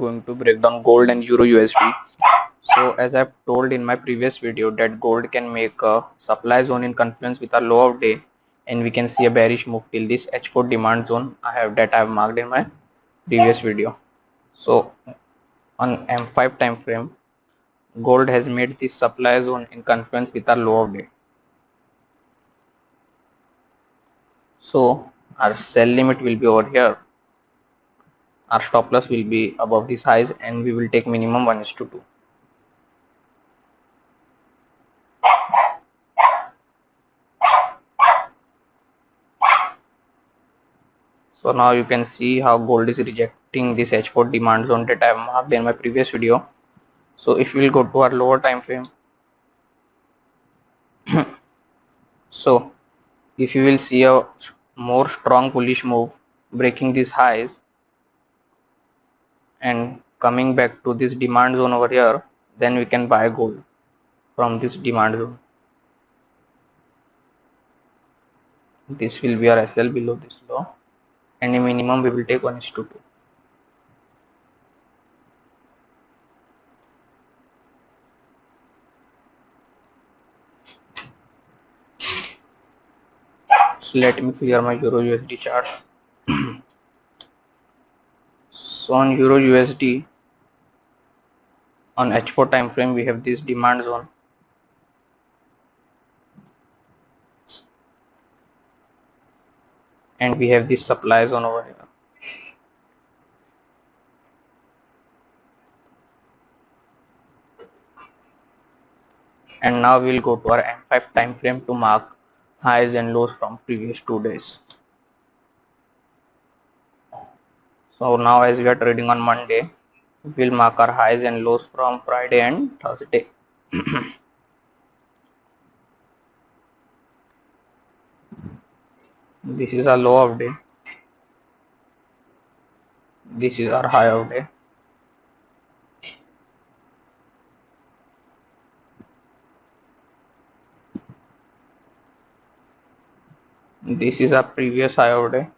Going to break down gold and euro USD. So as I've told in my previous video that gold can make a supply zone in confluence with a low of day, and we can see a bearish move till this H4 demand zone I have marked in my previous video. So on M5 time frame, gold has made this supply zone in confluence with a low of day. So our sell limit will be over here, our stop loss will be above these highs, and we will take minimum 1:2. So now you can see how gold is rejecting this H4 demand zone that I have marked in my previous video. So if we will go to our lower time frame, so if you will see a more strong bullish move breaking these highs and coming back to this demand zone over here, then we can buy gold from this demand zone. This will be our SL below this low, and a minimum we will take 1:2. So let me clear my euro USD chart. So on euro USD, on H4 time frame, we have this demand zone, and we have this supply zone over here. And now we'll go to our M5 time frame to mark highs and lows from previous 2 days. So now as we are trading on Monday, we'll mark our highs and lows from Friday and Thursday. This is our low of day. This is our high of day. This is our previous high of day.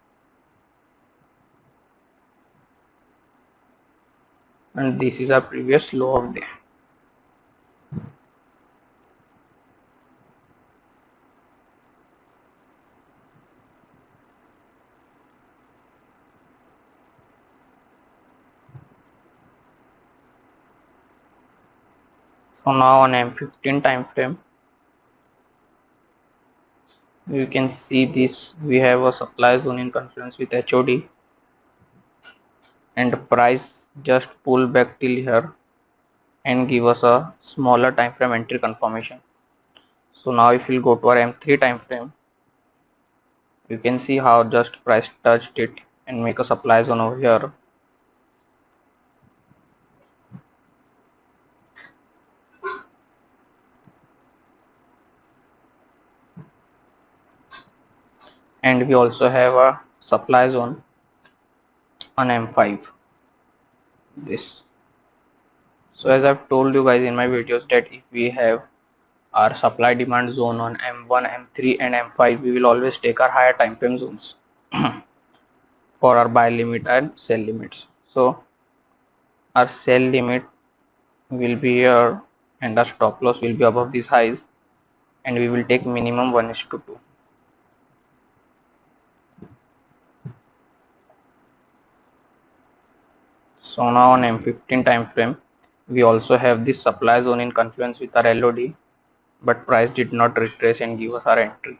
And this is our previous low of day. So now on M15 time frame, you can see this, we have a supply zone in confluence with HOD, and the price just pull back till here and give us a smaller time frame entry confirmation. So now if we go to our M3 time frame, you can see how just price touched it and make a supply zone over here. And we also have a supply zone on M5, this. So as I've told you guys in my videos that if we have our supply demand zone on M1, M3 and M5, we will always take our higher time frame zones for our buy limit and sell limits. So our sell limit will be here and our stop loss will be above these highs, and we will take minimum 1:2. So now on M15 time frame, we also have this supply zone in confluence with our LOD, but price did not retrace and give us our entry.